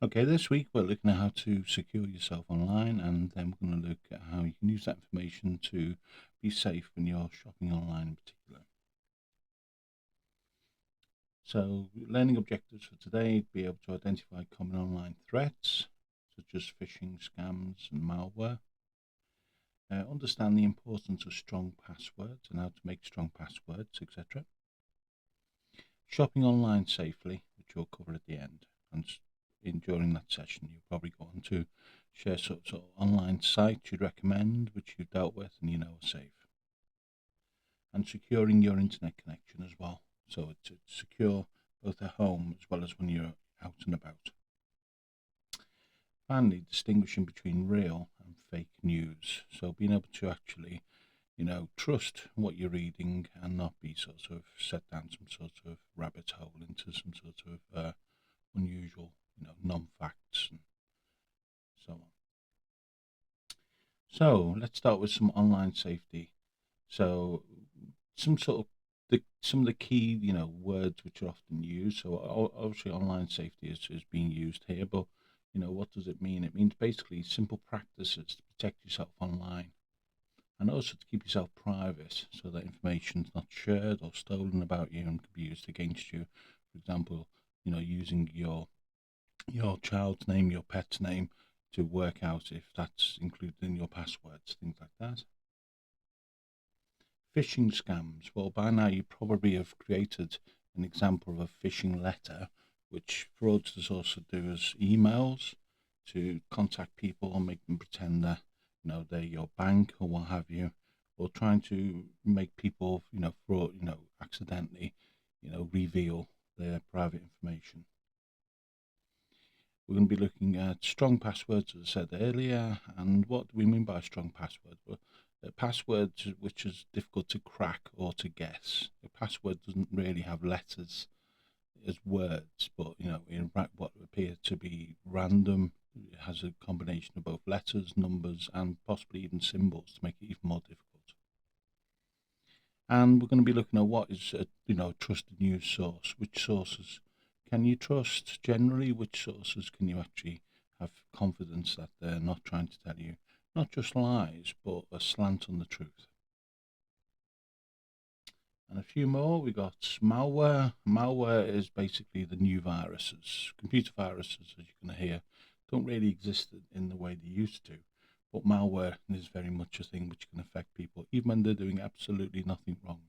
Okay, this week we're looking at how to secure yourself online, and then we're going to look at how you can use that information to be safe when you're shopping online in particular. So, learning objectives for today: be able to identify common online threats such as phishing, scams, and malware. Understand the importance of strong passwords and how to make strong passwords, etc. Shopping online safely, which we'll cover at the end. And during that session, you'll probably go on to share sort of online sites you'd recommend, which you've dealt with and you know are safe. And securing your internet connection as well. So it's secure both at home as well as when you're out and about. Finally, distinguishing between real and fake news. So being able to actually trust what you're reading and not be sort of set down some sort of rabbit hole into some sort of unusual, non-facts and so on. So let's start with some online safety. So some sort of some of the key, words which are often used. So obviously online safety is being used here, but what does it mean? It means basically simple practices to protect yourself online and also to keep yourself private so that information is not shared or stolen about you and can be used against you. For example, using your child's name, your pet's name, to work out if that's included in your passwords, things like that. Phishing scams. Well, by now you probably have created an example of a phishing letter, which fraudsters also do as emails to contact people and make them pretend that they're your bank or what have you, or trying to make people fraud accidentally reveal their private information. We're going to be looking at strong passwords, as I said earlier, and what do we mean by strong password? Well, a password which is difficult to crack or to guess. A password doesn't really have letters as words, but in what appear to be random, it has a combination of both letters, numbers, and possibly even symbols to make it even more difficult. And we're going to be looking at what is a trusted news source. Which sources can you trust generally? Which sources can you actually have confidence that they're not trying to tell you not just lies, but a slant on the truth? And a few more. We got malware. Malware is basically the new viruses. Computer viruses, as you're going to hear, don't really exist in the way they used to. But malware is very much a thing which can affect people, even when they're doing absolutely nothing wrong.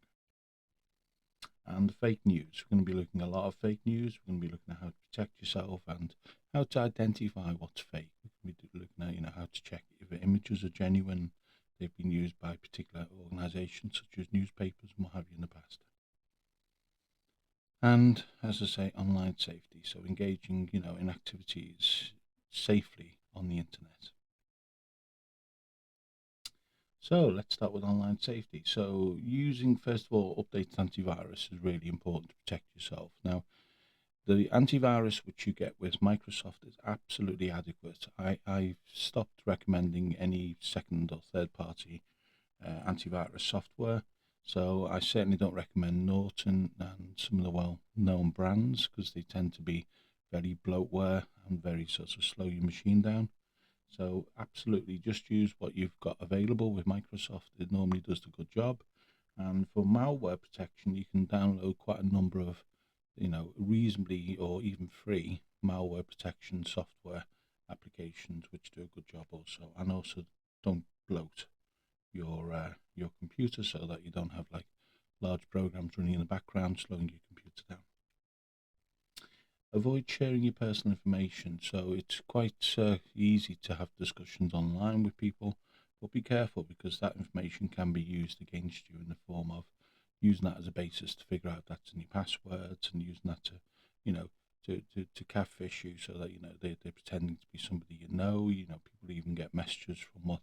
And fake news. We're going to be looking at a lot of fake news. We're going to be looking at how to protect yourself and how to identify what's fake. We're going to be looking at how to check if the images are genuine. They've been used by particular organisations such as newspapers and what have you in the past. And as I say, online safety. So engaging, in activities safely on the internet. So let's start with online safety. So using, first of all, updated antivirus is really important to protect yourself. Now, the antivirus which you get with Microsoft is absolutely adequate. I've stopped recommending any second or third party antivirus software. So I certainly don't recommend Norton and some of the well-known brands because they tend to be very bloatware and very sort of slow your machine down. So absolutely just use what you've got available with Microsoft. It normally does a good job. And for malware protection, you can download quite a number of, reasonably or even free malware protection software applications, which do a good job also. And also don't bloat your computer so that you don't have like large programs running in the background slowing your computer down. Avoid sharing your personal information. So it's quite easy to have discussions online with people, but be careful because that information can be used against you in the form of using that as a basis to figure out that's in your passwords and using that to, to catfish you so that, they're pretending to be somebody people even get messages from what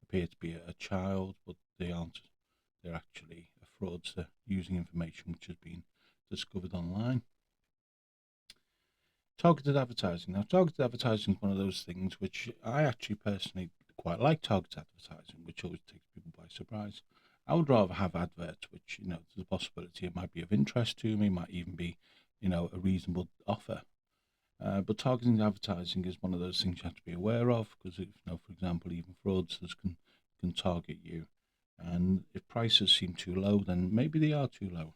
appear to be a child, but they aren't. They're actually a fraudster using information which has been discovered online. Targeted advertising. Now, targeted advertising is one of those things which I actually personally quite like targeted advertising, which always takes people by surprise. I would rather have adverts which, there's a possibility it might be of interest to me, might even be, a reasonable offer. But targeting advertising is one of those things you have to be aware of, because if, for example, even fraudsters can target you, and if prices seem too low, then maybe they are too low,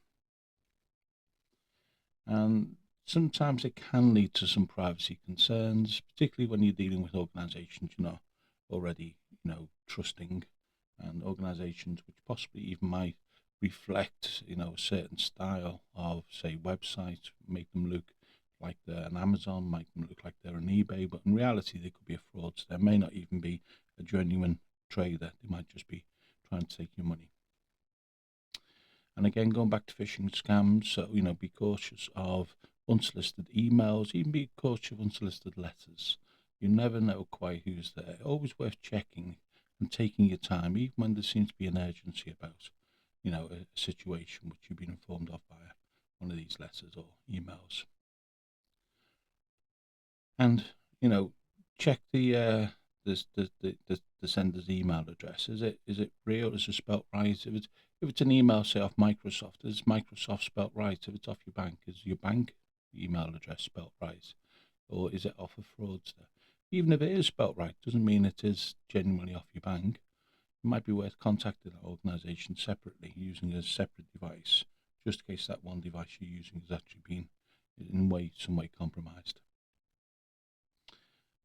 and sometimes it can lead to some privacy concerns, particularly when you're dealing with organisations you're not already trusting, and organisations which possibly even might reflect a certain style of, say, website, make them look like they're an Amazon, make them look like they're an eBay, but in reality they could be a fraudster. There may not even be a genuine trader. They might just be trying to take your money. And again, going back to phishing scams, so be cautious of unsolicited emails, even be cautious of unsolicited letters. You never know quite who's there. Always worth checking and taking your time, even when there seems to be an urgency about a situation which you've been informed of by one of these letters or emails. And check the sender's email address. Is it real? Is it spelt right? If it's an email, say, off Microsoft, is Microsoft spelt right? If it's off your bank, is your bank email address spelt right? Or is it off a fraudster? Even if it is spelt right, doesn't mean it is genuinely off your bank. It might be worth contacting that organisation separately using a separate device, just in case that one device you're using has actually been in some way compromised.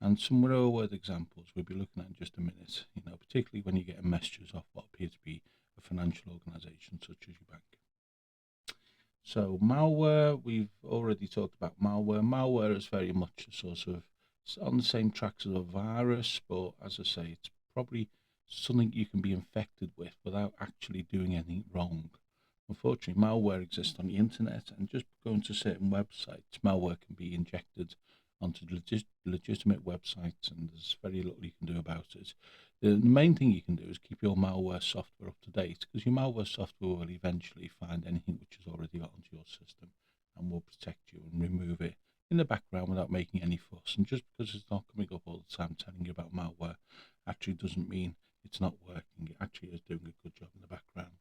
And some real world examples we'll be looking at in just a minute, particularly when you get messages off what appear to be a financial organisation such as your bank. So malware, we've already talked about malware. Malware is very much a sort of on the same tracks as a virus, but as I say, it's probably something you can be infected with without actually doing anything wrong. Unfortunately, malware exists on the internet, and just going to certain websites, malware can be injected onto legitimate websites, and there's very little you can do about it. The main thing you can do is keep your malware software up to date, because your malware software will eventually find anything which is already got onto your system and will protect you and remove it in the background without making any fuss. And just because it's not coming up all the time telling you about malware actually doesn't mean it's not working. It actually is doing a good job in the background.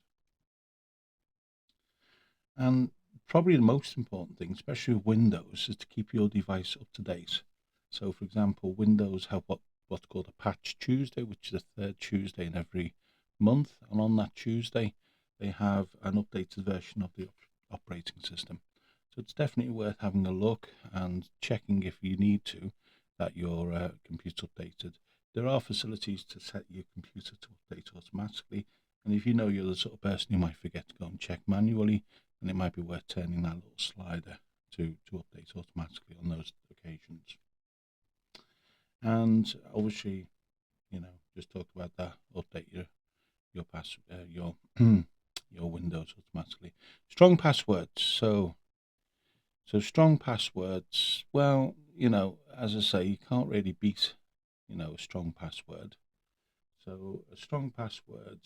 And probably the most important thing, especially with Windows, is to keep your device up to date. So, for example, Windows have what's called a Patch Tuesday, which is the third Tuesday in every month. And on that Tuesday, they have an updated version of the operating system. So it's definitely worth having a look and checking, if you need to, that your computer's updated. There are facilities to set your computer to update automatically. And if you know you're the sort of person who might forget to go and check manually, then it might be worth turning that little slider to update automatically on those occasions. And obviously, just talk about that. Update your your Windows automatically. Strong passwords. So strong passwords. Well, as I say, you can't really beat a strong password. So a strong password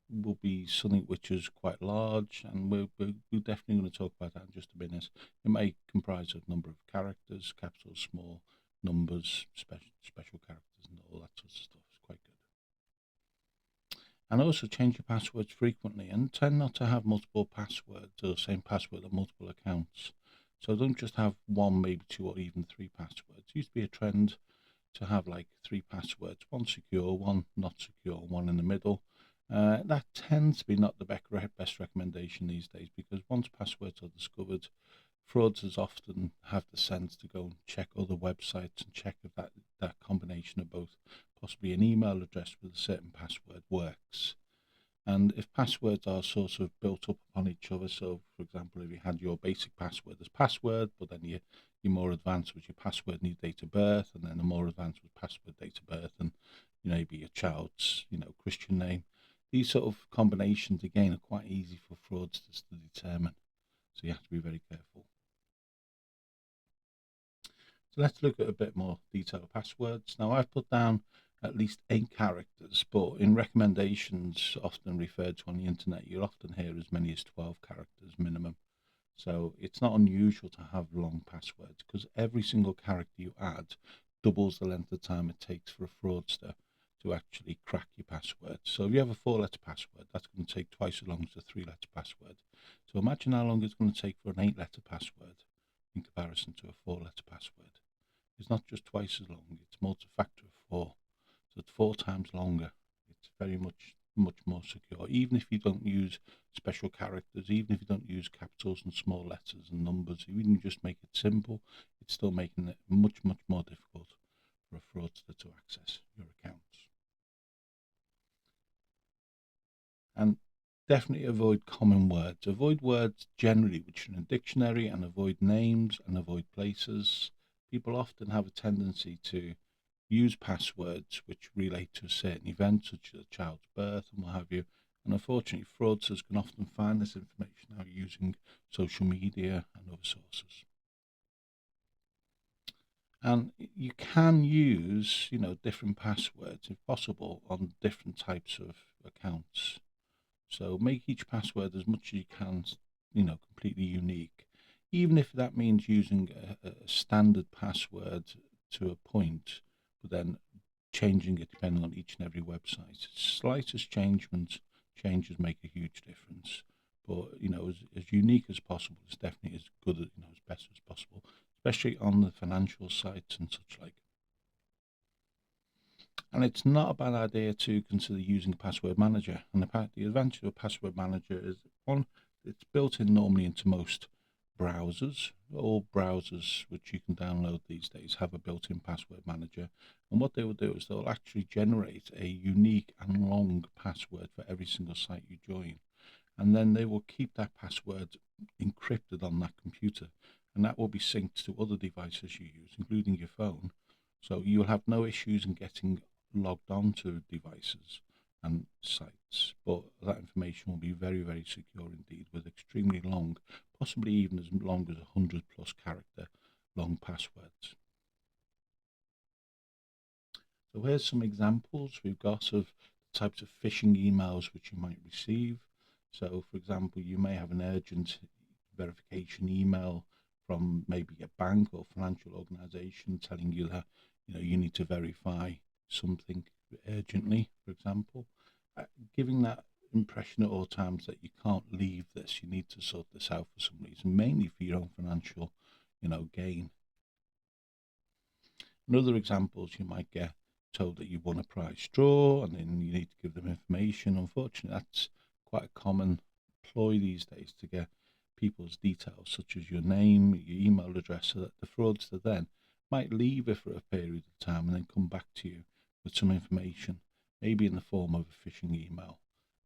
will be something which is quite large, and we're definitely going to talk about that in just a minute. It may comprise of a number of characters, capital, small, numbers, special characters, and all that sort of stuff. It's quite good. And also change your passwords frequently, and tend not to have multiple passwords or same password on multiple accounts. So don't just have one, maybe two, or even three passwords. It used to be a trend to have like three passwords, one secure, one not secure, one in the middle. That tends to be not the best recommendation these days, because once passwords are discovered, fraudsters often have the sense to go and check other websites and check if that combination of both, possibly an email address with a certain password, works. And if passwords are sort of built up on each other, so for example, if you had your basic password as password, but then your more advanced was your password and your date of birth, and then the more advanced was password, date of birth, and maybe your child's Christian name. These sort of combinations again are quite easy for fraudsters to determine, so you have to be very careful. So let's look at a bit more detailed passwords. Now I've put down at least 8 characters, but in recommendations often referred to on the internet, you'll often hear as many as 12 characters minimum. So it's not unusual to have long passwords, because every single character you add doubles the length of time it takes for a fraudster to actually crack your password. So if you have a 4-letter password, that's going to take twice as long as a 3-letter password. So imagine how long it's going to take for an 8-letter password in comparison to a 4-letter password. is not just twice as long, it's multi-factor of 4. So it's 4 times longer. It's very much more secure. Even if you don't use special characters, even if you don't use capitals and small letters and numbers, even just make it simple, it's still making it much more difficult for a fraudster to access your accounts. And definitely avoid common words. Avoid words generally which are in a dictionary, and avoid names and avoid places. People often have a tendency to use passwords which relate to a certain event, such as a child's birth and what have you. And unfortunately, fraudsters can often find this information out using social media and other sources. And you can use, different passwords, if possible, on different types of accounts. So make each password as much as you can, completely unique. Even if that means using a standard password to a point, but then changing it depending on each and every website. Slightest changes make a huge difference. But as unique as possible is definitely as good as best as possible, especially on the financial sites and such like. And it's not a bad idea to consider using a password manager. And the advantage of a password manager is, one, it's built in normally into most browsers. All browsers which you can download these days have a built-in password manager. And what they will do is they'll actually generate a unique and long password for every single site you join. And then they will keep that password encrypted on that computer. And that will be synced to other devices you use, including your phone. So you'll have no issues in getting logged onto devices and sites, but that information will be very secure indeed, with extremely long, possibly even as long as 100+ character long passwords. So here's some examples we've got of the types of phishing emails which you might receive. So for example, you may have an urgent verification email from maybe a bank or financial organization telling you that you need to verify something urgently, for example, giving that impression at all times that you can't leave this, you need to sort this out for some reason, mainly for your own financial gain. In other examples, you might get told that you won a prize draw and then you need to give them information. Unfortunately, that's quite a common ploy these days to get people's details, such as your name, your email address, so that the fraudster then might leave it for a period of time and then come back to you with some information, maybe in the form of a phishing email,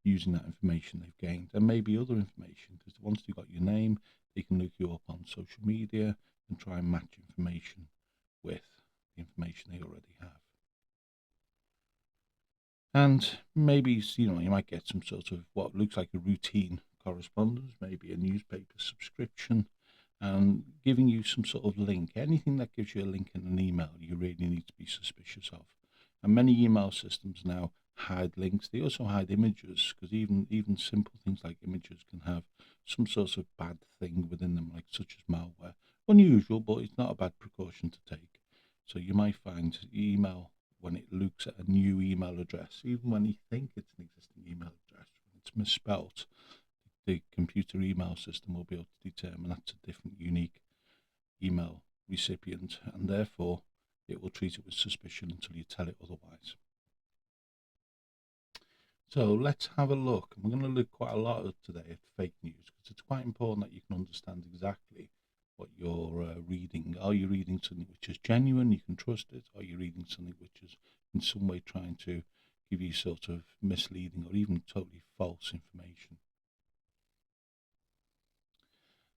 using that information they've gained, and maybe other information, because once they've got your name, they can look you up on social media and try and match information with the information they already have. And maybe, you might get some sort of what looks like a routine correspondence, maybe a newspaper subscription, and giving you some sort of link. Anything that gives you a link in an email, you really need to be suspicious of. And many email systems now hide links. They also hide images, because even simple things like images can have some sort of bad thing within them, like such as malware. Unusual, but it's not a bad precaution to take. So you might find email, when it looks at a new email address, even when you think it's an existing email address, when it's misspelt, the computer email system will be able to determine that's a different, unique email recipient, and therefore it will treat it with suspicion until you tell it otherwise. So let's have a look. We're going to look quite a lot today at fake news, because it's quite important that you can understand exactly what you're reading. Are you reading something which is genuine, you can trust it? Are you reading something which is in some way trying to give you sort of misleading or even totally false information?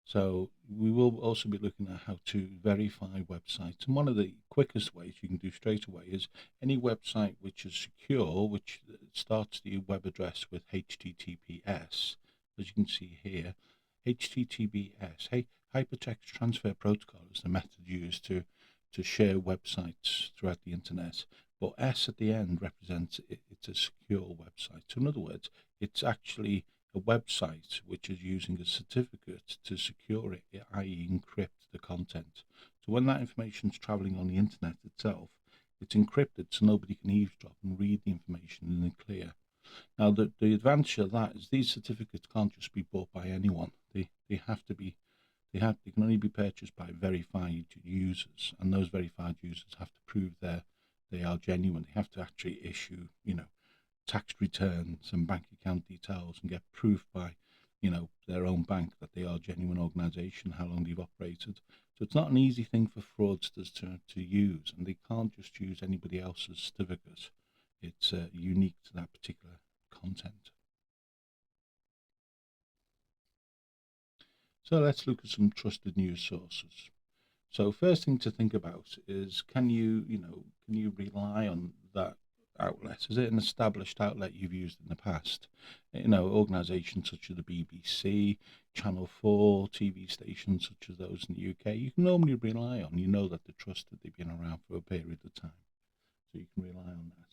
So we will also be looking at how to verify websites. And one of the quickest ways you can do straight away is any website which is secure, which starts the web address with HTTPS, as you can see here. HTTPS, Hypertext Transfer Protocol, is the method used to share websites throughout the internet. But S at the end represents it's a secure website. So in other words, it's actually a website which is using a certificate to secure it, i.e. encrypt the content. So when that information is traveling on the internet itself, it's encrypted so nobody can eavesdrop and read the information in the clear. Now, the advantage of that is these certificates can't just be bought by anyone. They have to be they can only be purchased by verified users, and those verified users have to prove they are genuine. They have to actually issue, tax returns and bank account details and get proof by, their own bank that they are a genuine organisation, how long they've operated. So it's not an easy thing for fraudsters to use, and they can't just use anybody else's certificate. It's unique to that particular content. So let's look at some trusted news sources. So first thing to think about is, can you rely on that outlet? Is it an established outlet you've used in the past? Organisations such as the BBC, Channel 4, TV stations such as those in the UK, you can normally rely on. You know that they're trusted, they've been around for a period of time. So you can rely on that.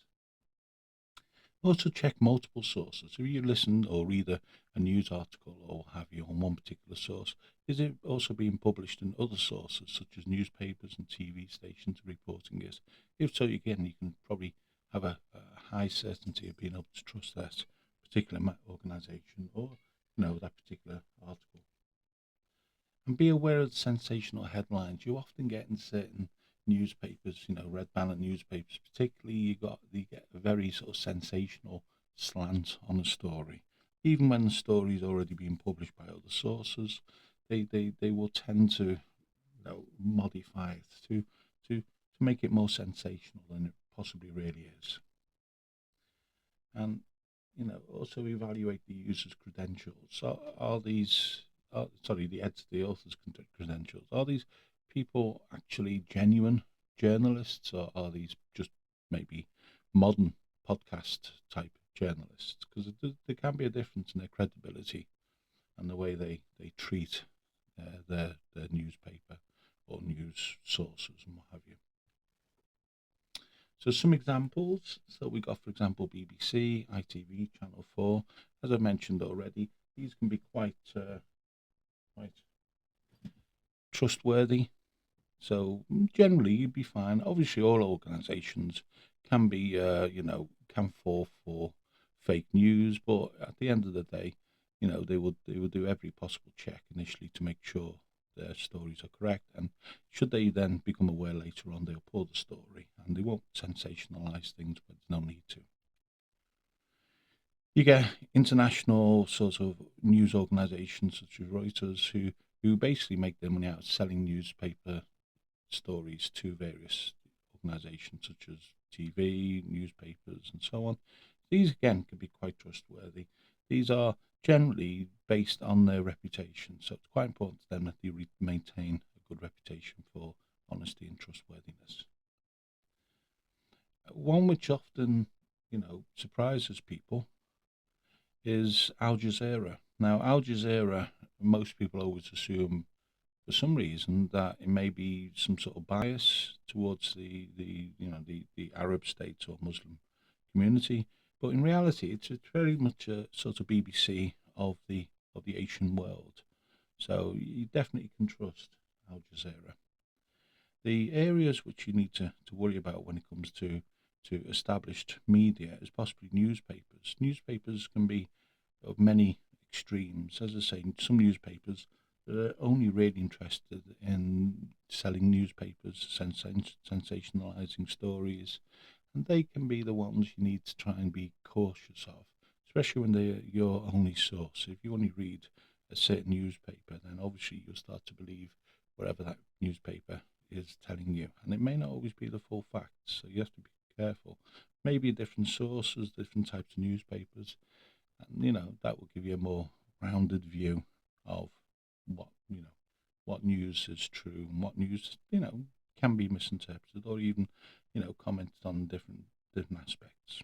Also check multiple sources. If you listen or read a news article or have you on one particular source, is it also being published in other sources such as newspapers and TV stations reporting it? If so, again, you can probably have a high certainty of being able to trust that particular organisation or that particular article. And be aware of the sensational headlines you often get in certain newspapers, red banner newspapers particularly. You get a very sort of sensational slant on a story. Even when the story's already been published by other sources, they will tend to modify it to make it more sensational than it possibly really is. And also evaluate the user's credentials. So are these the author's credentials, are these people actually genuine journalists, or are these just maybe modern podcast type journalists? Because there can be a difference in their credibility and the way they treat their newspaper or news sources and what have you. So some examples. So we got, for example, BBC, ITV, Channel 4. As I mentioned already, these can be quite trustworthy. So generally, you'd be fine. Obviously, all organisations can be, can fall for fake news, but at the end of the day, they would do every possible check initially to make sure their stories are correct. And should they then become aware later on, they'll pull the story and they won't sensationalise things, but there's no need to. You get international sort of news organisations such as Reuters who basically make their money out of selling newspaper stories to various organisations such as TV, newspapers, and so on. These again can be quite trustworthy. These are generally based on their reputation, so it's quite important to them that they maintain a good reputation for honesty and trustworthiness. One which often, surprises people is Al Jazeera. Now, Al Jazeera, most people always assume for some reason that it may be some sort of bias towards the Arab states or Muslim community, but in reality, it's very much a sort of BBC of the Asian world. So you definitely can trust Al Jazeera. The areas which you need to worry about when it comes to established media is possibly newspapers. Newspapers can be of many extremes. As I say, some newspapers are only really interested in selling newspapers, sensationalizing stories, and they can be the ones you need to try and be cautious of, especially when they're your only source. If you only read a certain newspaper, then obviously you'll start to believe whatever that newspaper is telling you, and it may not always be the full facts, so you have to be careful. Maybe different sources, different types of newspapers, and that will give you a more rounded view of what news is true and what news can be misinterpreted or even commented on different aspects.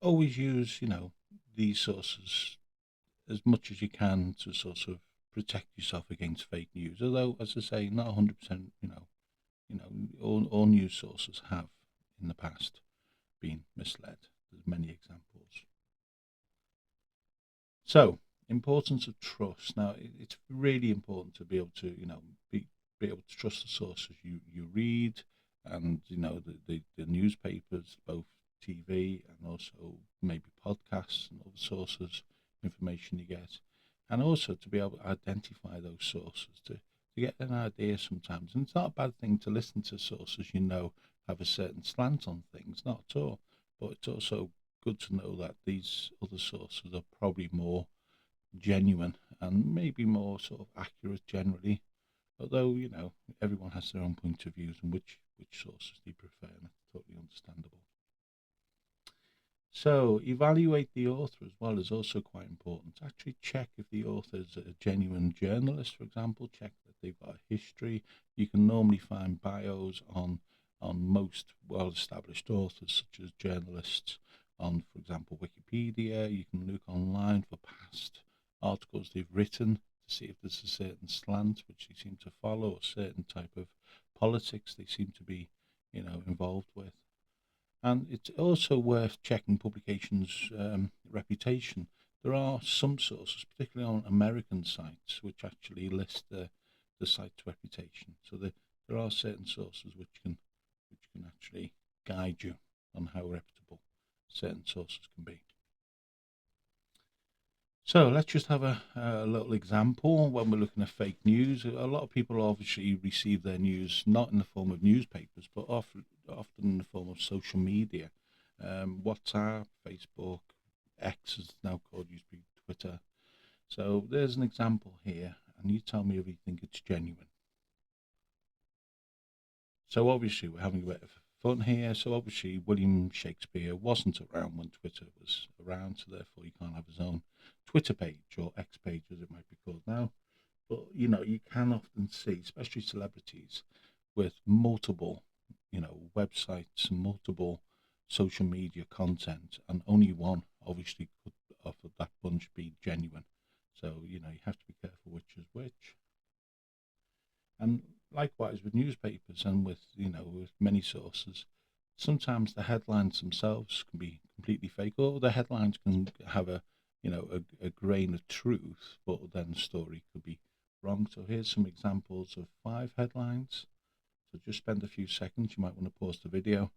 Always use these sources as much as you can to sort of protect yourself against fake news. Although, as I say, not 100%. All news sources have in the past been misled. There's many examples. So, importance of trust. Now, it's really important to be able to, be able to trust the sources you read, and the newspapers, both TV, and also maybe podcasts and other sources, information you get, and also to be able to identify those sources to get an idea sometimes. And it's not a bad thing to listen to sources have a certain slant on things, not at all. But it's also good to know that these other sources are probably more genuine and maybe more sort of accurate generally. Although, everyone has their own point of views and which sources they prefer, and that's totally understandable. So, evaluate the author as well is also quite important. Actually, check if the author is a genuine journalist, for example. Check that they've got a history. You can normally find bios on most well-established authors, such as journalists, on, for example, Wikipedia. You can look online for past articles they've written to see if there's a certain slant which they seem to follow, a certain type of politics they seem to be, involved with. And it's also worth checking publications' reputation. There are some sources, particularly on American sites, which actually list the site's reputation. So there are certain sources which can actually guide you on how reputable certain sources can be. So let's just have a little example when we're looking at fake news. A lot of people obviously receive their news not in the form of newspapers, but often in the form of social media. WhatsApp, Facebook, X is now called, used to be Twitter. So there's an example here, and you tell me if you think it's genuine. So obviously we're having a bit of fun here. So obviously William Shakespeare wasn't around when Twitter was around, so therefore he can't have his own Twitter page, or X page as it might be called now. But you can often see, especially celebrities, with multiple websites and multiple social media content, and only one obviously could, of that bunch, be genuine. So you have to be careful which is which. And likewise with newspapers and with many sources, sometimes the headlines themselves can be completely fake, or the headlines can have a grain of truth, but then the story could be wrong. So here's some examples of 5 headlines. So just spend a few seconds. You might want to pause the video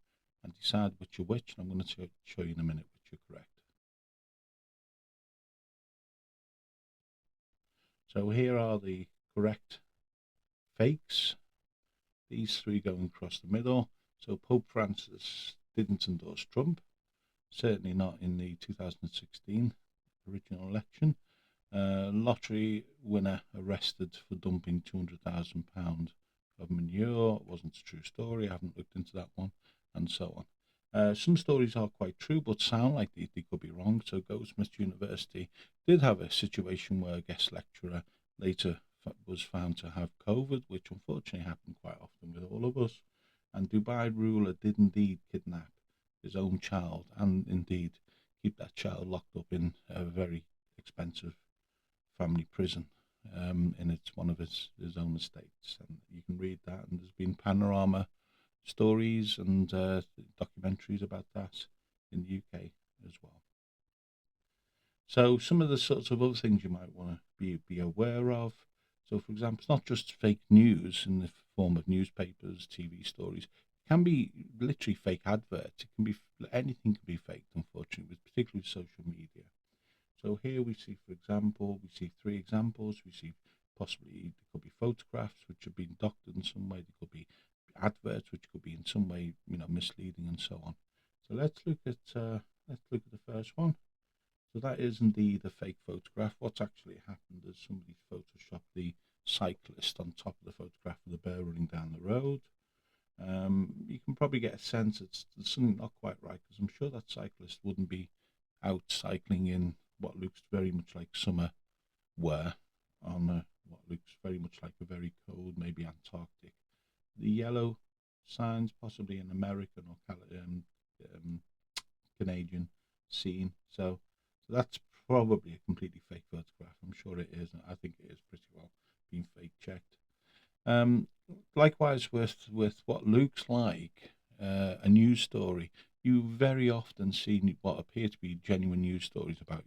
and decide which are which, and I'm going to show you in a minute which are correct. So here are the correct fakes. These 3 going across the middle. So Pope Francis didn't endorse Trump, certainly not in the 2016 original election. Lottery winner arrested for dumping £200,000 of manure. It wasn't a true story. I haven't looked into that one, and so on. Some stories are quite true, but sound like they could be wrong. So Goldsmiths University did have a situation where a guest lecturer later was found to have COVID, which unfortunately happened quite often with all of us. And Dubai ruler did indeed kidnap his own child, and indeed keep that child locked up in a very expensive family prison, and it's one of his own estates. And you can read that, and there's been panorama stories and documentaries about that in the UK as well. So some of the sorts of other things you might want to be aware of. So, for example, it's not just fake news in the form of newspapers, TV stories. It can be literally fake adverts. It can be anything can be faked, unfortunately, particularly social media. So here we see, for example, 3 examples. We see possibly there could be photographs which have been doctored in some way. There could be adverts which could be in some way, misleading, and so on. So let's look at the first one. So that is indeed a fake photograph. What's actually happened is somebody photoshopped the cyclist on top of the photograph of the bear running down the road. You can probably get a sense there's something not quite right, because I'm sure that cyclist wouldn't be out cycling in what looks very much like summer wear on what looks very much like a very cold, maybe Antarctic. The yellow signs possibly an American or Canadian scene. So that's probably a completely fake photograph. I'm sure it is. I think it is pretty well been fake checked. Likewise with what looks like a news story, you very often see what appear to be genuine news stories about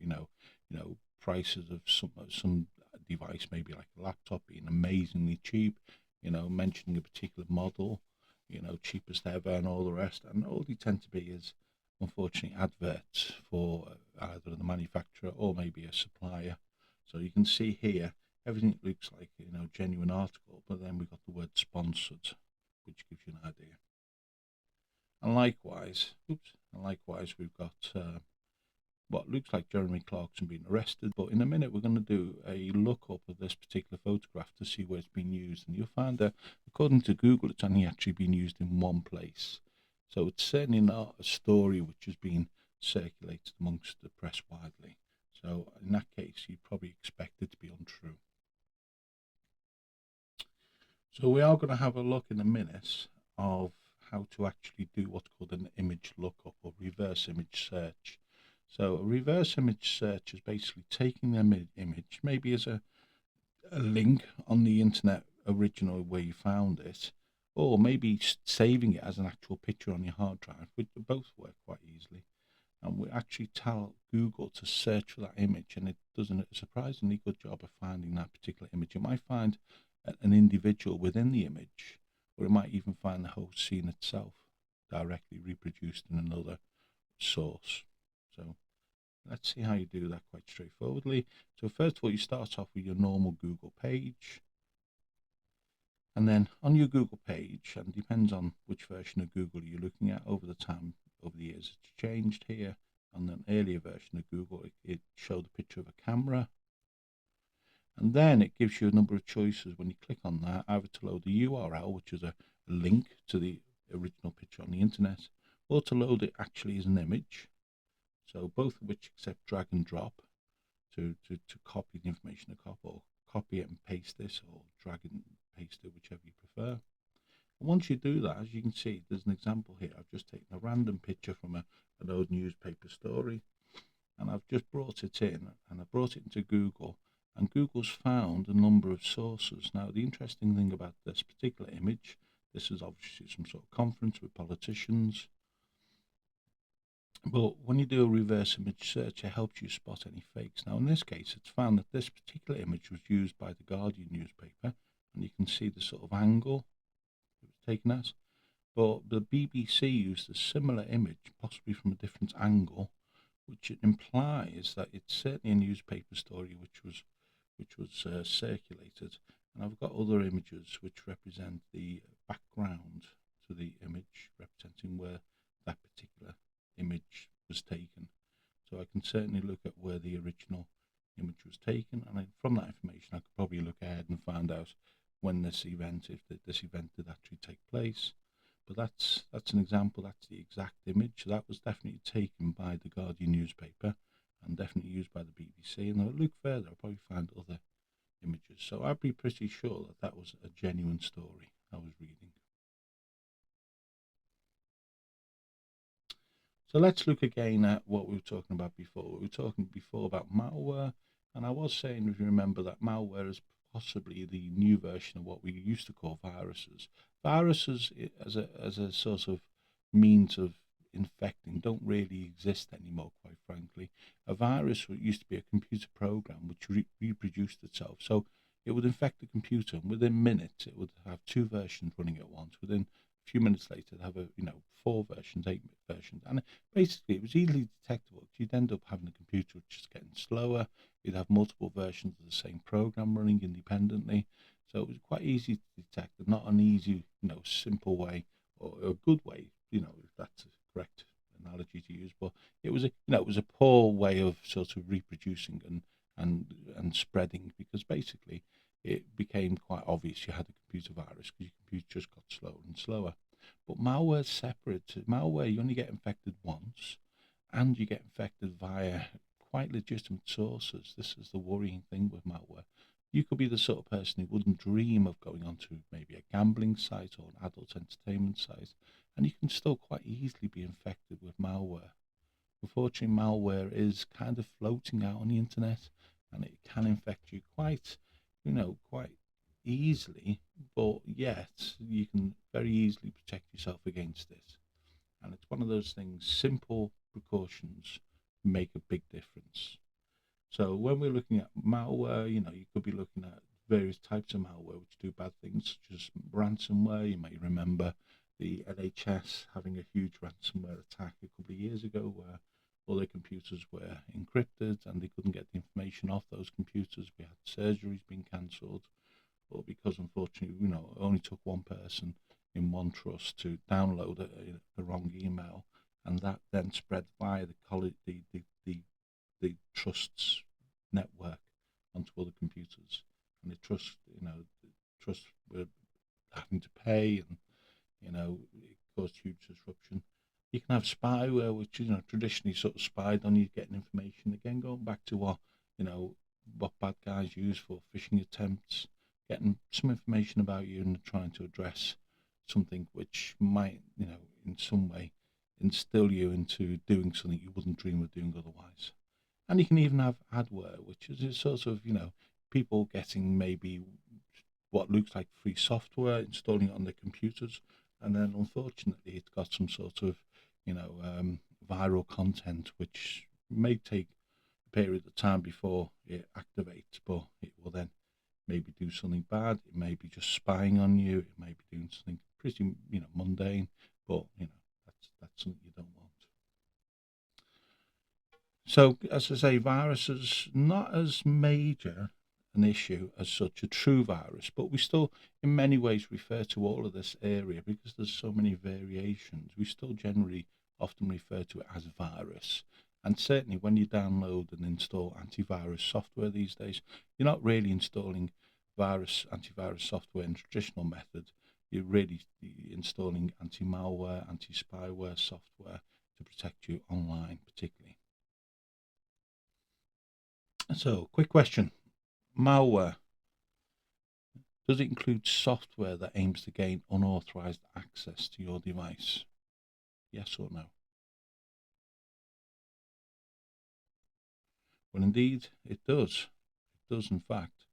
prices of some device, maybe like a laptop, being amazingly cheap. Mentioning a particular model, cheapest ever, and all the rest. And all they tend to be is unfortunately, adverts for either the manufacturer or maybe a supplier. So you can see here, everything looks like, genuine article, but then we've got the word sponsored, which gives you an idea. And likewise, we've got what looks like Jeremy Clarkson being arrested. But in a minute, we're going to do a lookup of this particular photograph to see where it's been used. And you'll find that, according to Google, it's only actually been used in one place. So it's certainly not a story which has been circulated amongst the press widely. So in that case, you'd probably expect it to be untrue. So we are going to have a look in a minute of how to actually do what's called an image lookup or reverse image search. So a reverse image search is basically taking the image, maybe as a link on the internet original where you found it, or maybe saving it as an actual picture on your hard drive, which both work quite easily. And we actually tell Google to search for that image, and it does a surprisingly good job of finding that particular image. It might find an individual within the image, or it might even find the whole scene itself directly reproduced in another source. So let's see how you do that quite straightforwardly. So first of all, you start off with your normal Google page. And then on your Google page, and depends on which version of Google you're looking at, over the years, it's changed here. On an earlier version of Google, it showed a picture of a camera. And then it gives you a number of choices when you click on that, either to load the URL, which is a link to the original picture on the internet, or to load it actually as an image. So both of which accept drag and drop to copy the information or copy it and paste this, or drag and paste it, whichever you prefer. And once you do that, as you can see, there's an example here. I've just taken a random picture from an old newspaper story, and I've just brought it in, and I brought it into Google, and Google's found a number of sources. Now, the interesting thing about this particular image, this is obviously some sort of conference with politicians, but when you do a reverse image search, it helps you spot any fakes. Now, in this case, it's found that this particular image was used by the Guardian newspaper, and you can see the sort of angle it was taken as. But the BBC used a similar image, possibly from a different angle, which implies that it's certainly a newspaper story which was circulated. And I've got other images which represent the background to the image, representing where that particular image was taken. So I can certainly look at where the original image was taken, and from that information I could probably look ahead and find out when this event, if this event did actually take place. But that's an example. That's the exact image. So that was definitely taken by the Guardian newspaper and definitely used by the BBC. And I'll look further, I'll probably find other images. So I'd be pretty sure that that was a genuine story I was reading. So let's look again at what we were talking about before. We were talking before about malware, and I was saying, if you remember, that malware is possibly the new version of what we used to call viruses. Viruses, as a sort of means of infecting, don't really exist anymore, quite frankly. A virus used to be a computer program which reproduced itself. So it would infect the computer, and within minutes it would have two versions running at once. Within a few minutes later, it'd have 4 versions, 8 versions, and basically it was easily detectable. You'd end up having a computer which is getting slower. You'd have multiple versions of the same program running independently. So it was quite easy to detect, and not an easy, simple way or a good way, if that's a correct analogy to use. But it was a poor way of sort of reproducing and spreading, because basically it became quite obvious you had a computer virus because your computer just got slower and slower. But malware is separate. Malware, you only get infected once, and you get infected via quite legitimate sources. This is the worrying thing with malware. You could be the sort of person who wouldn't dream of going onto maybe a gambling site or an adult entertainment site, and you can still quite easily be infected with malware. Unfortunately, malware is kind of floating out on the internet, and it can infect you quite easily, but yet you can very easily protect yourself against it. And it's one of those things, simple precautions make a big difference. So when we're looking at malware, you could be looking at various types of malware which do bad things, such as ransomware. You may remember the NHS having a huge ransomware attack a couple of years ago where all their computers were encrypted and they couldn't get the information off those computers. We had surgeries being cancelled, or because unfortunately, it only took one person in one trust to download the wrong email, and that then spread via the college, the trust's network onto other computers, and the trusts were having to pay, and it caused huge disruption. You can have spyware, which traditionally sort of spied on you, getting information. Again, going back to what bad guys use for phishing attempts, getting some information about you and trying to address something which might, in some way instill you into doing something you wouldn't dream of doing otherwise. And you can even have adware, which is a sort of, people getting maybe what looks like free software, installing it on their computers, and then unfortunately it's got some sort of, viral content which may take a period of time before it activates, but it will then maybe do something bad. It may be just spying on you. It may be doing something pretty, mundane, but that's something you don't want. So, as I say, viruses not as major an issue as such a true virus, but we still, in many ways, refer to all of this area because there's so many variations. We still generally often refer to it as virus. And certainly when you download and install antivirus software these days, you're not really installing antivirus software in traditional method. You're really installing anti-malware, anti-spyware software to protect you online, particularly. So, quick question. Malware. Does it include software that aims to gain unauthorized access to your device? Yes or no? Well, indeed, it does. It does, in fact,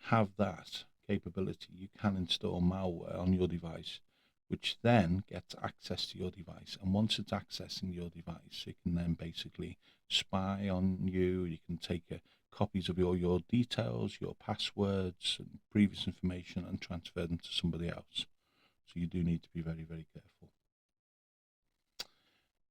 have that capability. You can install malware on your device, which then gets access to your device. And once it's accessing your device, it can then basically spy on you. You can take copies of your details, your passwords, and previous information and transfer them to somebody else. So you do need to be very, very careful.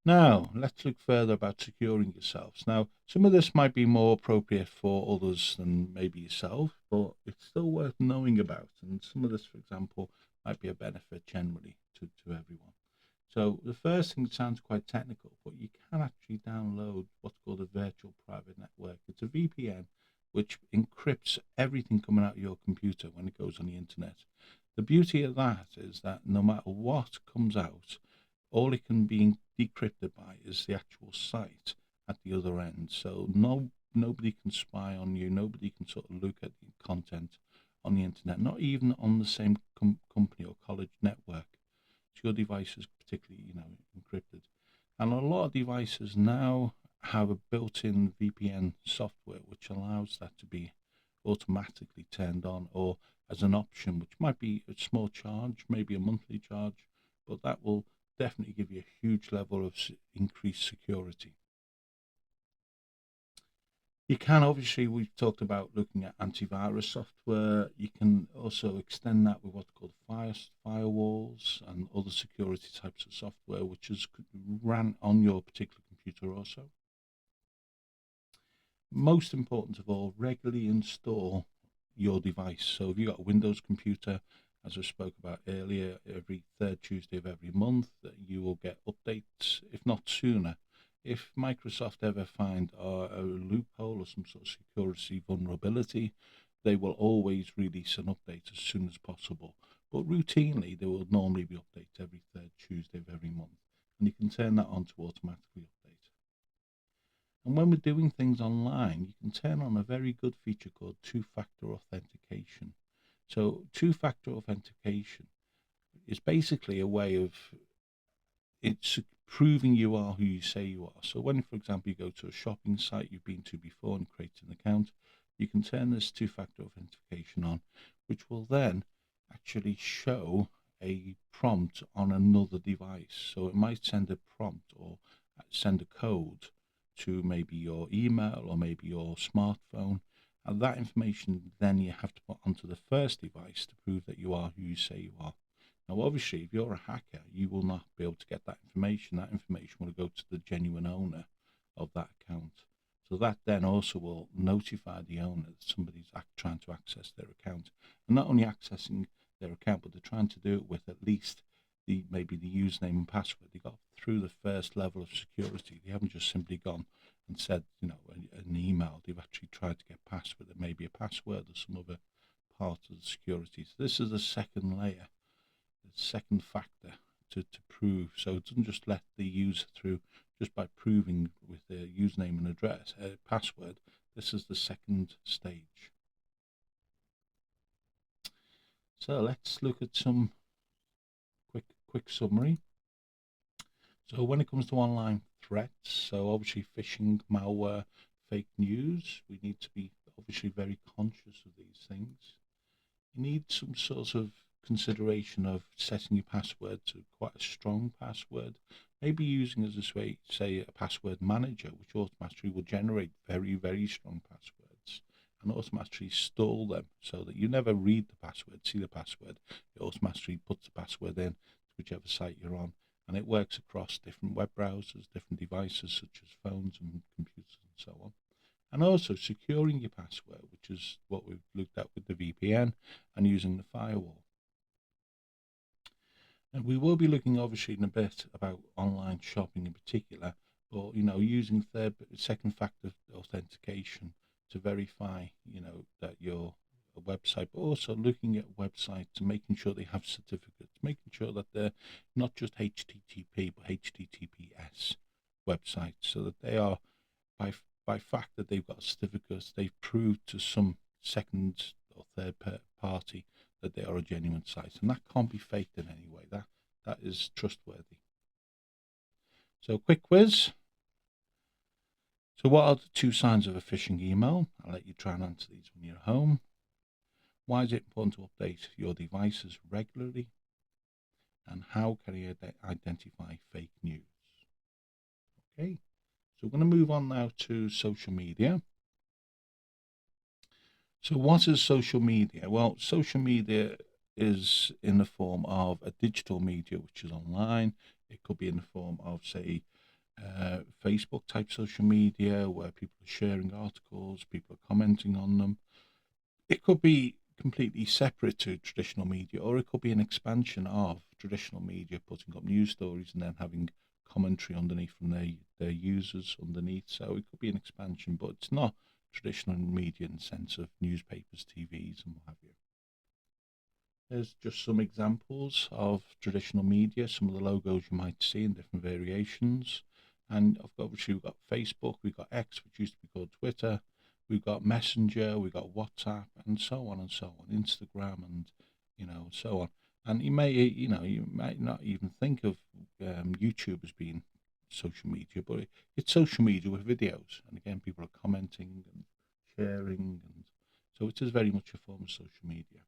Now, let's look further about securing yourselves. Now, some of this might be more appropriate for others than maybe yourself, but it's still worth knowing about. And some of this, for example, might be a benefit generally to everyone. So the first thing sounds quite technical, but you can actually download what's called a virtual private network. It's a VPN which encrypts everything coming out of your computer when it goes on the internet. The beauty of that is that no matter what comes out, all it can be decrypted by is the actual site at the other end. So nobody can spy on you. Nobody can sort of look at the content on the internet, not even on the same company or college network. So your device is particularly, encrypted. And a lot of devices now have a built-in VPN software which allows that to be automatically turned on, or as an option, which might be a small charge, maybe a monthly charge, but that will definitely give you a huge level of increased security. You can obviously, we've talked about looking at antivirus software. You can also extend that with what's called firewalls and other security types of software, which is ran on your particular computer also. Most important of all, regularly install your device. So if you've got a Windows computer, as I spoke about earlier, every third Tuesday of every month, you will get updates, if not sooner. If Microsoft ever find a loophole or some sort of security vulnerability, they will always release an update as soon as possible. But routinely, there will normally be updates every third Tuesday of every month. And you can turn that on to automatically update. And when we're doing things online, you can turn on a very good feature called two-factor authentication. So two-factor authentication is basically a way of it's proving you are who you say you are. So when, for example, you go to a shopping site you've been to before and create an account, you can turn this two-factor authentication on, which will then actually show a prompt on another device. So it might send a prompt or send a code to maybe your email or maybe your smartphone. And that information then you have to put onto the first device to prove that you are who you say you are. Now, obviously, if you're a hacker, you will not be able to get that information. That information will go to the genuine owner of that account. So that then also will notify the owner that somebody's trying to access their account. And not only accessing their account, but they're trying to do it with at least maybe the username and password. They got through the first level of security. They haven't just simply gone and said, an email. They've actually tried to get password. There may be a password or some other part of the security. So this is the second layer, the second factor to prove. So it doesn't just let the user through just by proving with their username and address, password. This is the second stage. So let's look at some quick summary. So when it comes to online threats, so obviously phishing, malware, fake news, we need to be obviously very conscious of these things. You need some sort of consideration of setting your password to quite a strong password, maybe using as a way, say, a password manager, which automatically will generate very, very strong passwords and automatically store them so that you never read the password, see the password. It automatically puts the password in to whichever site you're on, and it works across different web browsers, different devices such as phones and computers and so on. And also securing your password, which is what we've looked at with the VPN and using the firewall. And we will be looking obviously in a bit about online shopping in particular, but using second factor authentication to verify that you're a website, but also looking at websites and making sure they have certificates, making sure that they're not just HTTP but HTTPS websites, so that they are by fact that they've got certificates, they've proved to some second or third party that they are a genuine site, and that can't be faked in any way. That is trustworthy. So, quick quiz. So, what are the 2 signs of a phishing email? I'll let you try and answer these when you're home. Why is it important to update your devices regularly? And how can you identify fake news? Okay, so we're going to move on now to social media. So what is social media? Well, social media is in the form of a digital media, which is online. It could be in the form of, say, Facebook type social media, where people are sharing articles, people are commenting on them. It could be completely separate to traditional media, or it could be an expansion of traditional media, putting up news stories and then having commentary underneath from their users underneath. So it could be an expansion, but it's not traditional media in the sense of newspapers, TVs, and what have you. There's just some examples of traditional media, some of the logos you might see in different variations. And obviously we've got Facebook, we've got X, which used to be called Twitter, we've got Messenger, we've got WhatsApp, and so on and so on, Instagram, and so on. And you might not even think of YouTube as being social media, but it's social media with videos. And again, people are commenting and sharing, and so it is very much a form of social media.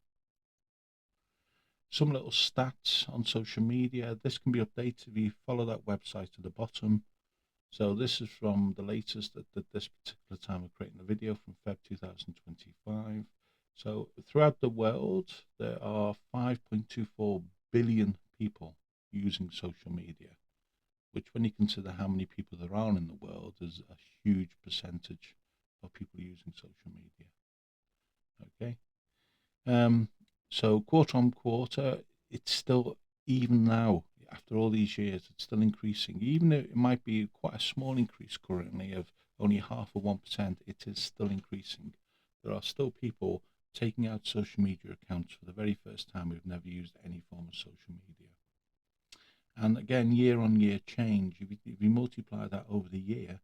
Some little stats on social media. This can be updated if you follow that website at the bottom. So this is from the latest at this particular time of creating the video, from Feb 2025. So throughout the world, there are 5.24 billion people using social media, which, when you consider how many people there are in the world, is a huge percentage of people using social media. Okay. So quarter on quarter, it's still, even now, after all these years, it's still increasing. Even though it might be quite a small increase currently of only 0.5%, it is still increasing. There are still people taking out social media accounts for the very first time who've never used any form of social media. And again, year on year change, if you multiply that over the year,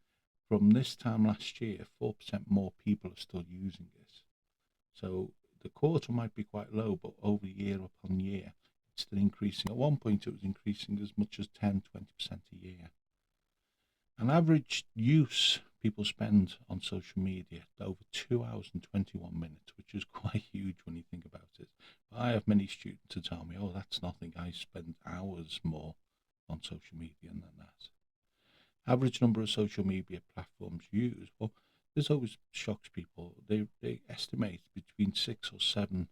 from this time last year, 4% more people are still using this. So the quarter might be quite low, but over year upon year, it's still increasing. At one point, it was increasing as much as 10-20% a year. An average use people spend on social media over 2 hours and 21 minutes, which is quite huge when you think about it. But I have many students who tell me, oh, that's nothing. I spend hours more on social media than that. Average number of social media platforms used. Well, this always shocks people. They estimate between 6 or 7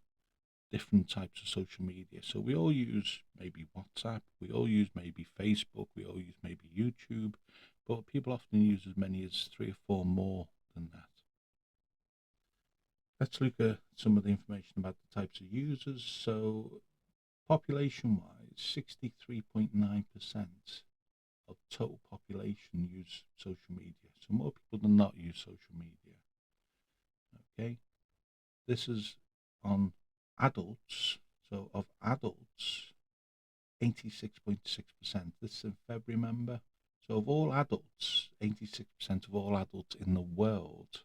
different types of social media. So we all use maybe WhatsApp, we all use maybe Facebook, we all use maybe YouTube, but people often use as many as 3 or 4 more than that. Let's look at some of the information about the types of users. So population-wise, 63.9% of total population use social media. So more people than not use social media. Okay, this is on adults. So of adults, 86.6%. This is in February, remember? So of all adults, 86% of all adults in the world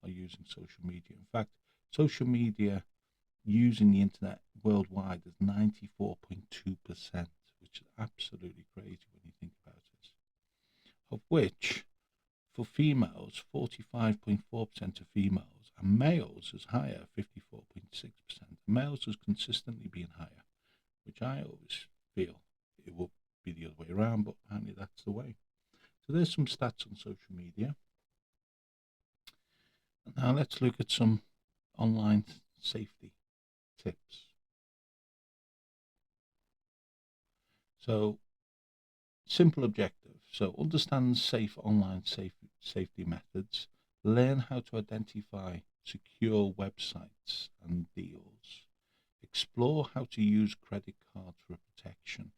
are using social media. In fact, social media using the internet worldwide is 94.2%, which is absolutely crazy when you think about it. Of which, for females, 45.4% of females, and males is higher, 54.6%. Males has consistently been higher, which I always feel it will be the other way around, but apparently that's the way. So there's some stats on social media. Now let's look at some online safety tips. So simple objective. So understand safe online safety methods. Learn how to identify secure websites and deals. Explore how to use credit cards for protection.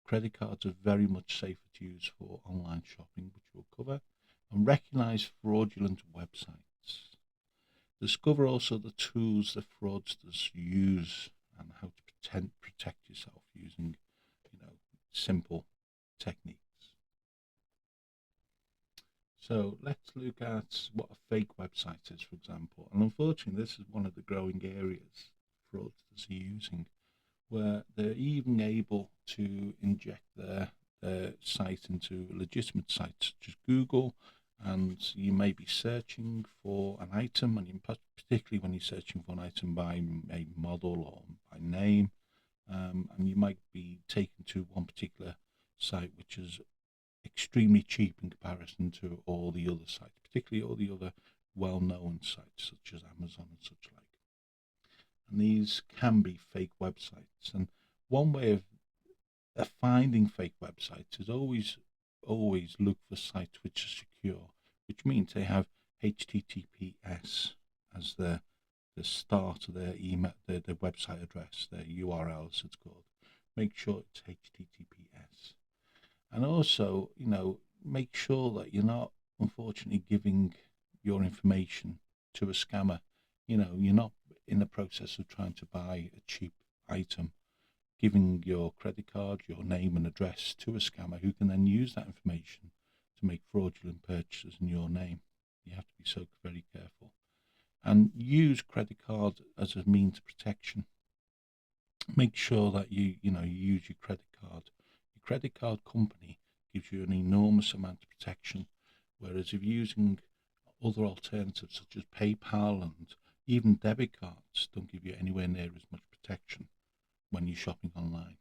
Credit cards are very much safer to use for online shopping, which we'll cover. And recognize fraudulent websites. Discover also the tools that fraudsters use and how to protect yourself using, simple techniques. So let's look at what a fake website is, for example. And unfortunately, this is one of the growing areas fraudsters are using, where they're even able to inject their site into legitimate sites such as Google, and you may be searching for an item, and particularly when you're searching for an item by a model or by name, and you might be taken to one particular site which is extremely cheap in comparison to all the other sites, particularly all the other well-known sites such as Amazon and such like. And these can be fake websites. And one way of finding fake websites is always look for sites which are secure, which means they have HTTPS as the start of their email, their website address, their URL as it's called. Make sure it's HTTPS. And also, make sure that you're not, unfortunately, giving your information to a scammer. You're not in the process of trying to buy a cheap item, giving your credit card, your name and address to a scammer who can then use that information to make fraudulent purchases in your name. You have to be so very careful. And use credit card as a means of protection. Make sure that you use your credit card. Your credit card company gives you an enormous amount of protection, whereas if you're using other alternatives such as PayPal and even debit cards don't give you anywhere near as much protection when you're shopping online.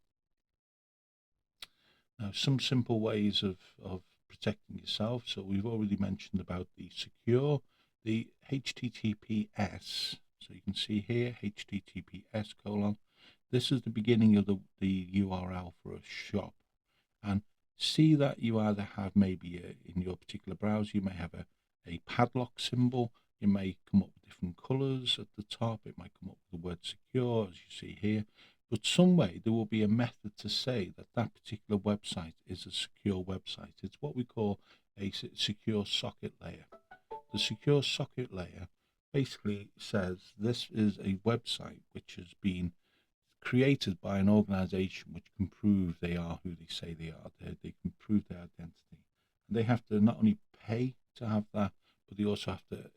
Now, some simple ways of protecting yourself. So we've already mentioned about the secure, the HTTPS. So you can see here, HTTPS:/. This is the beginning of the URL for a shop. And see that you either have maybe in your particular browser, you may have a padlock symbol. It may come up with different colors at the top. It might come up with the word secure, as you see here. But some way there will be a method to say that that particular website is a secure website. It's what we call a secure socket layer. The secure socket layer basically says this is a website which has been created by an organization which can prove they are who they say they are. They can prove their identity. And they have to not only pay to have that, but they also have to,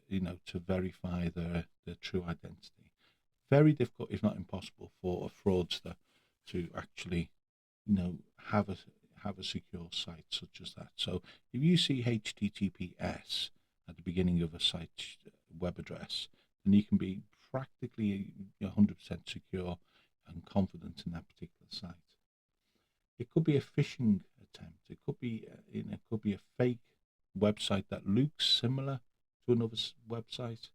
to verify their true identity. Very difficult, if not impossible, for a fraudster to actually, have a secure site such as that. So if you see HTTPS at the beginning of a site web address, then you can be practically 100% secure and confident in that particular site. It could be a phishing attempt. It could be, a fake website that looks similar to another website,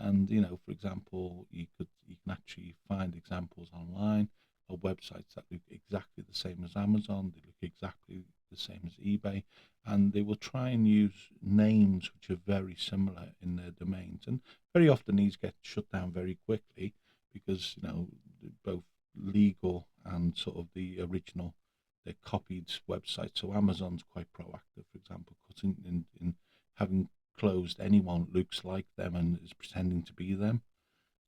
And for example, you can actually find examples online of websites that look exactly the same as Amazon. They look exactly the same as eBay, and they will try and use names which are very similar in their domains. And very often these get shut down very quickly because both legal and sort of the original, they're copied websites. So Amazon's quite proactive, for example, cutting in having closed anyone looks like them and is pretending to be them.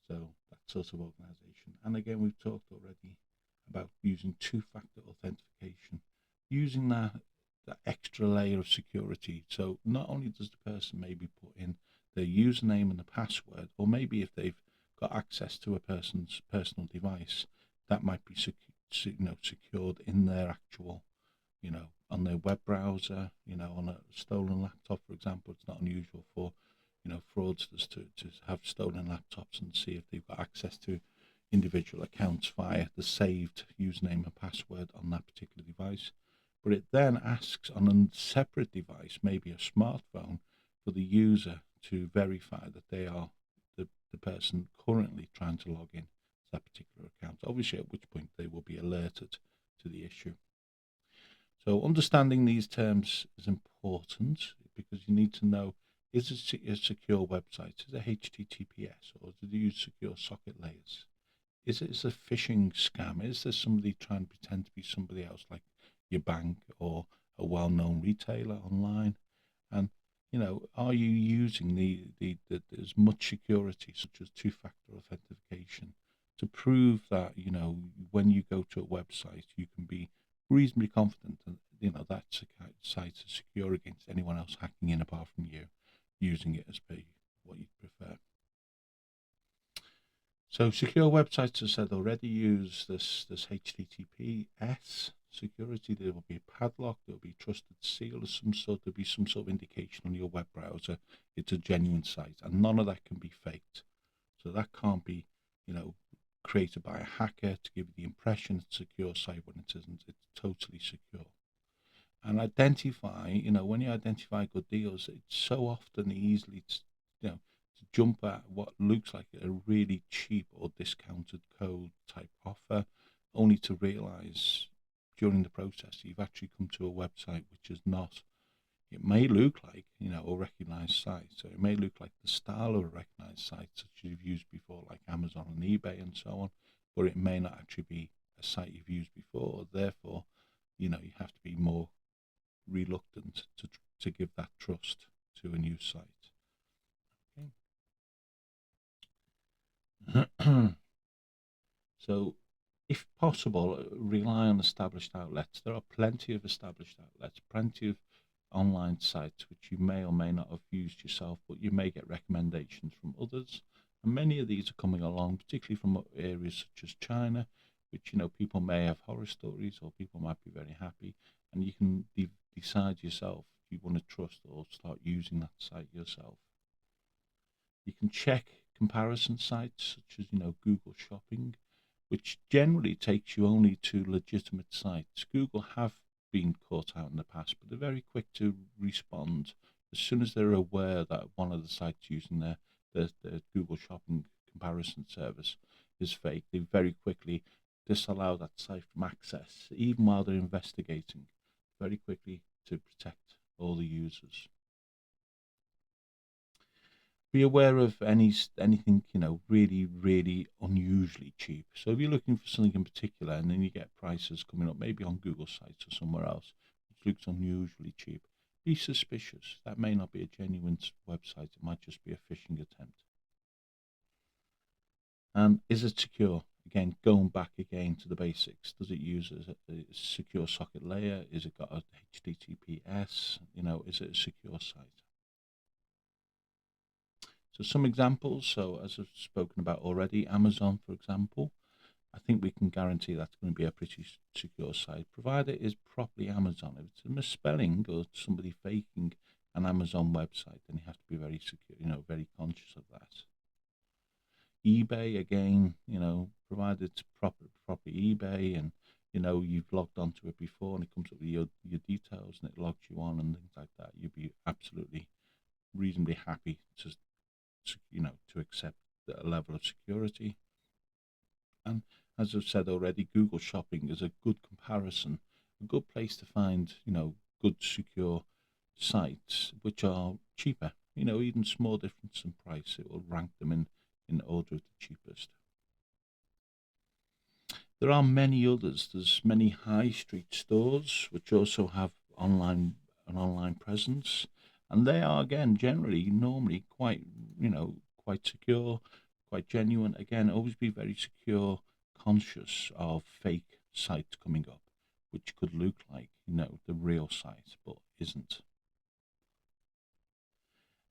So that sort of organization. And again, we've talked already about using two-factor authentication, using that extra layer of security. So not only does the person maybe put in their username and the password, or maybe if they've got access to a person's personal device, that might be secured in their actual, on their web browser, on a stolen laptop, for example. It's not unusual for, fraudsters to have stolen laptops and see if they've got access to individual accounts via the saved username and password on that particular device. But it then asks on a separate device, maybe a smartphone, for the user to verify that they are the person currently trying to log in to that particular account, obviously at which point they will be alerted to the issue. So understanding these terms is important because you need to know, is it a secure website? Is it HTTPS, or do they use secure socket layers? Is it a phishing scam? Is there somebody trying to pretend to be somebody else, like your bank or a well-known retailer online? And are you using the as much security, such as two-factor authentication, to prove that when you go to a website, you can be reasonably confident that that site is secure against anyone else hacking in apart from you, using it as per what you prefer. So secure websites, as I said already, use this HTTPS security. There will be a padlock, there will be trusted seal of some sort, there'll be some sort of indication on your web browser it's a genuine site, and none of that can be faked. So that can't be, created by a hacker to give you the impression it's a secure site when it isn't. It's totally secure. And identify, when you identify good deals, it's so often easily to jump at what looks like a really cheap or discounted code type offer, only to realize during the process you've actually come to a website which is not. It may look like, a recognized site. So it may look like the style of a recognized site, such as you've used before, like Amazon and eBay and so on, but it may not actually be a site you've used before. Therefore, you have to be more reluctant to give that trust to a new site. Okay. So, if possible, rely on established outlets. There are plenty of established outlets, plenty of online sites which you may or may not have used yourself, but you may get recommendations from others. And many of these are coming along, particularly from areas such as China, which people may have horror stories, or people might be very happy, and you can decide yourself if you want to trust or start using that site yourself. You can check comparison sites such as Google Shopping, which generally takes you only to legitimate sites. Google have been caught out in the past, but they're very quick to respond as soon as they're aware that one of the sites using their Google Shopping comparison service is fake. They very quickly disallow that site from access, even while they're investigating, very quickly, to protect all the users. Be aware of anything really, really unusually cheap. So if you're looking for something in particular and then you get prices coming up maybe on Google sites or somewhere else which looks unusually cheap, be suspicious. That may not be a genuine website. It might just be a phishing attempt. And is it secure? Again, going back again to the basics. Does it use a secure socket layer? Is it got a HTTPS? Is it a secure site? So some examples, so as I've spoken about already, Amazon, for example, I think we can guarantee that's going to be a pretty secure site, provided it is properly Amazon. If it's a misspelling or somebody faking an Amazon website, then you have to be very secure, very conscious of that. eBay, again, provided it's proper eBay and, you've logged onto it before and it comes up with your details and it logs you on and things like that, you'd be absolutely reasonably happy to to accept a level of security. And as I've said already, Google Shopping is a good comparison, a good place to find, good secure sites which are cheaper. Even small difference in price, it will rank them in order of the cheapest. There are many others. There's many high street stores which also have an online presence, and they are again generally normally quite secure, quite genuine. Again, always be very secure, conscious of fake sites coming up, which could look like the real site but isn't.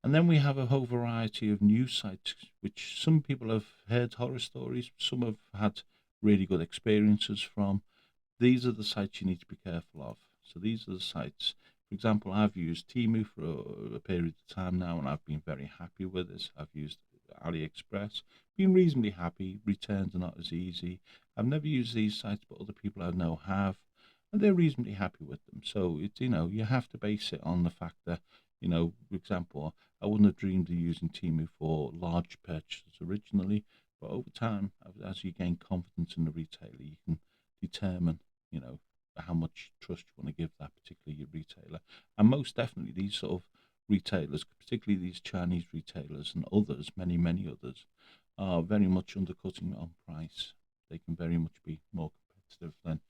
And then we have a whole variety of news sites, which some people have heard horror stories, some have had really good experiences from. These are the sites you need to be careful of. So these are the sites. For example, I've used Temu for a period of time now, and I've been very happy with this. I've used AliExpress, been reasonably happy. Returns are not as easy. I've never used these sites, but other people I know have, and they're reasonably happy with them. So it's you have to base it on the fact that for example, I wouldn't have dreamed of using Temu for large purchases originally, but over time, as you gain confidence in the retailer, you can determine, how much trust you want to give that particular retailer. And most definitely, these sort of retailers, particularly these Chinese retailers and others, many, many others, are very much undercutting on price. They can very much be more competitive than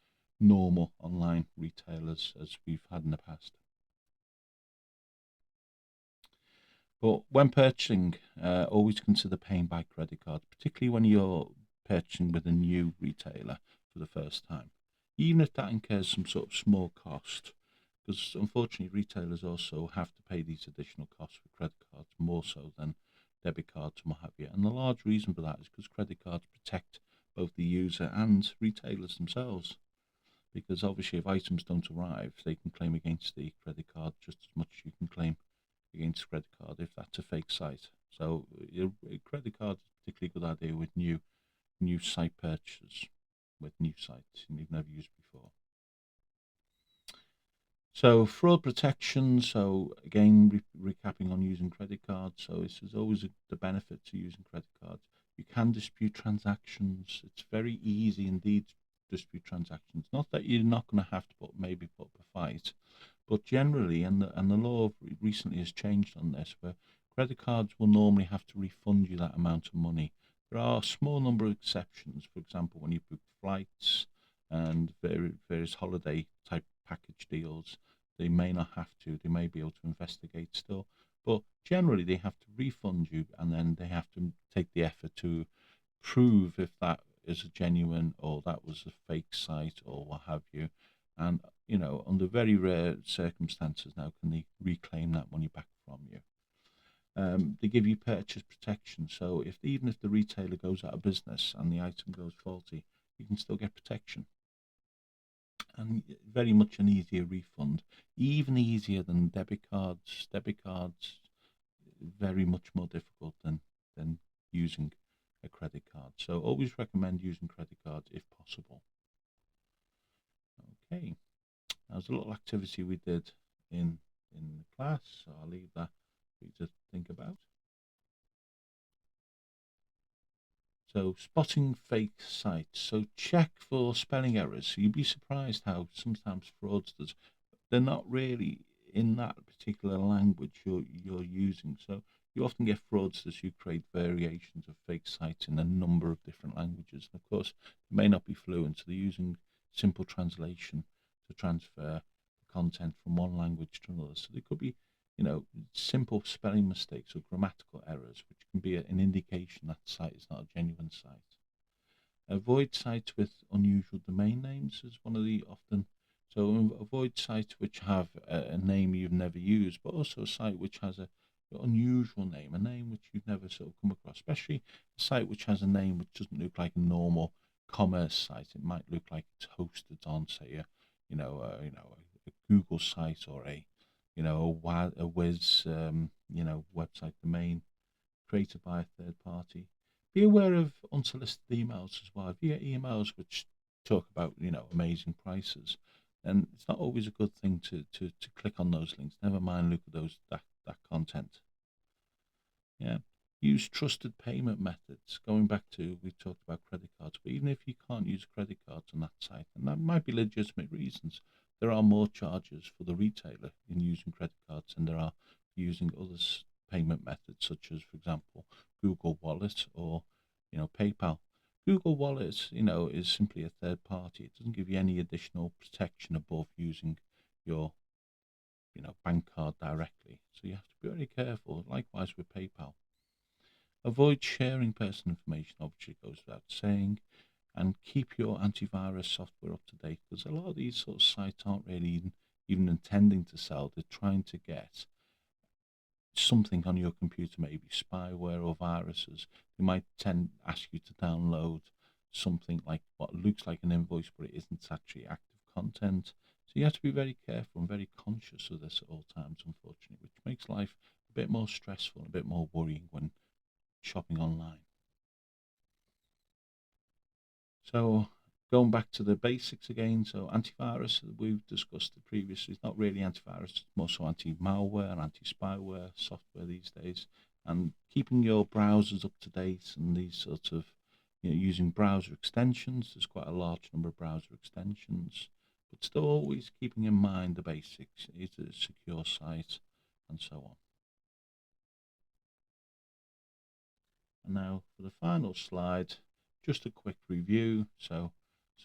normal online retailers as we've had in the past. But when purchasing, always consider paying by credit card, particularly when you're purchasing with a new retailer for the first time. Even if that incurs some sort of small cost, because unfortunately retailers also have to pay these additional costs for credit cards more so than debit cards and what have you. And the large reason for that is because credit cards protect both the user and retailers themselves. Because obviously, if items don't arrive, they can claim against the credit card just as much as you can claim against credit card if that's a fake site. So a credit card is a particularly good idea with new site purchases, with new sites you've never used before. So fraud protection. So again, recapping on using credit cards. So this is always the benefit to using credit cards. You can dispute transactions. It's very easy indeed to dispute transactions. Not that you're not going to have to maybe put up a fight, but generally, and the law recently has changed on this, where credit cards will normally have to refund you that amount of money. There are a small number of exceptions. For example, when you book flights and various holiday type package deals, they may not have to. They may be able to investigate still, but generally they have to refund you, and then they have to take the effort to prove if that is a genuine or that was a fake site or what have you. And under very rare circumstances now, can they reclaim that money back from you? They give you purchase protection, so even if the retailer goes out of business and the item goes faulty, you can still get protection. And very much an easier refund, even easier than debit cards. Debit cards very much more difficult than using a credit card. So always recommend using credit cards if possible. Okay, that was a little activity we did in the class, so I'll leave that for you to think about. So spotting fake sites. So check for spelling errors. So you'd be surprised how sometimes fraudsters, they're not really in that particular language you're using. So you often get fraudsters who create variations of fake sites in a number of different languages. And of course, they may not be fluent, so they're using simple translation to transfer the content from one language to another. So there could be, simple spelling mistakes or grammatical errors, which can be an indication that site is not a genuine site. Avoid sites with unusual domain names is one of the often. So avoid sites which have a name you've never used, but also a site which has a unusual name, a name which you've never sort of come across, especially a site which has a name which doesn't look like a normal commerce site. It might look like it's hosted on, say, a Google site or a Wiz, website domain created by a third party. Be aware of unsolicited emails as well. If you get emails which talk about, amazing prices, then it's not always a good thing to click on those links. Never mind look at that content. Yeah. Use trusted payment methods. Going back to, we talked about credit cards, but even if you can't use credit cards on that site, and that might be legitimate reasons, there are more charges for the retailer in using credit cards than there are for using other payment methods, such as, for example, Google Wallet or, PayPal. Google Wallet, is simply a third party. It doesn't give you any additional protection above using your, bank card directly. So you have to be very careful. Likewise with PayPal. Avoid sharing personal information, obviously goes without saying, and keep your antivirus software up to date, because a lot of these sort of sites aren't really even intending to sell. They're trying to get something on your computer, maybe spyware or viruses. They might ask you to download something like what looks like an invoice, but it isn't actually active content. So you have to be very careful and very conscious of this at all times, unfortunately, which makes life a bit more stressful, a bit more worrying when shopping online. So going back to the basics again, so antivirus, we've discussed it previously. It's not really antivirus, it's more so anti-malware, anti-spyware software these days, and keeping your browsers up to date and these sorts of, using browser extensions. There's quite a large number of browser extensions, but still always keeping in mind the basics. Is it a secure site and so on. And now for the final slide, just a quick review. So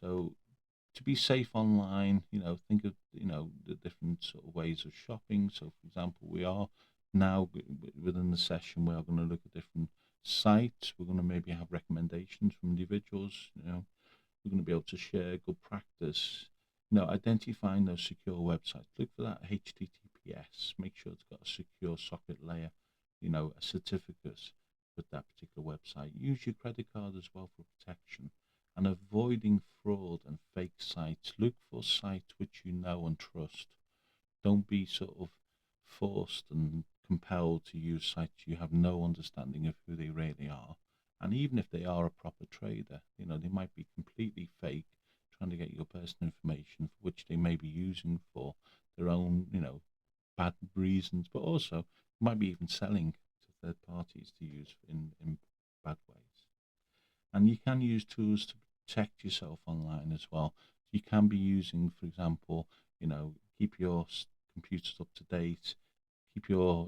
to be safe online, think of, the different sort of ways of shopping. So for example, we are now within the session, we are going to look at different sites. We're going to maybe have recommendations from individuals. We're going to be able to share good practice, identifying those secure websites. Look for that HTTPS. Make sure it's got a secure socket layer, a certificate with that particular website. Use your credit card as well for protection, and avoiding fraud and fake sites. Look for sites which you know and trust. Don't be sort of forced and compelled to use sites you have no understanding of who they really are. And even if they are a proper trader, they might be completely fake, trying to get your personal information, for which they may be using for their own, bad reasons, but also might be even selling to third parties to use in bad ways. And you can use tools to protect yourself online as well. You can be using, for example, keep your computers up to date, keep your,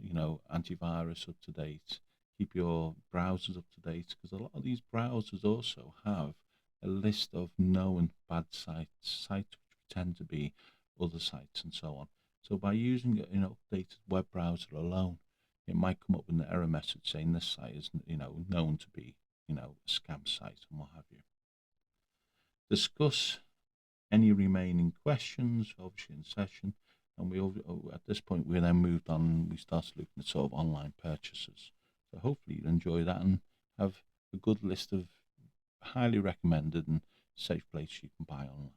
antivirus up to date, keep your browsers up to date, because a lot of these browsers also have a list of known bad sites which pretend to be other sites and so on. So by using an updated web browser alone, it might come up with an error message saying this site is, known to be, a scam site and what have you. Discuss any remaining questions, obviously in session, and at this point we then moved on. We started looking at sort of online purchases. So hopefully you enjoy that and have a good list of highly recommended and safe places you can buy online.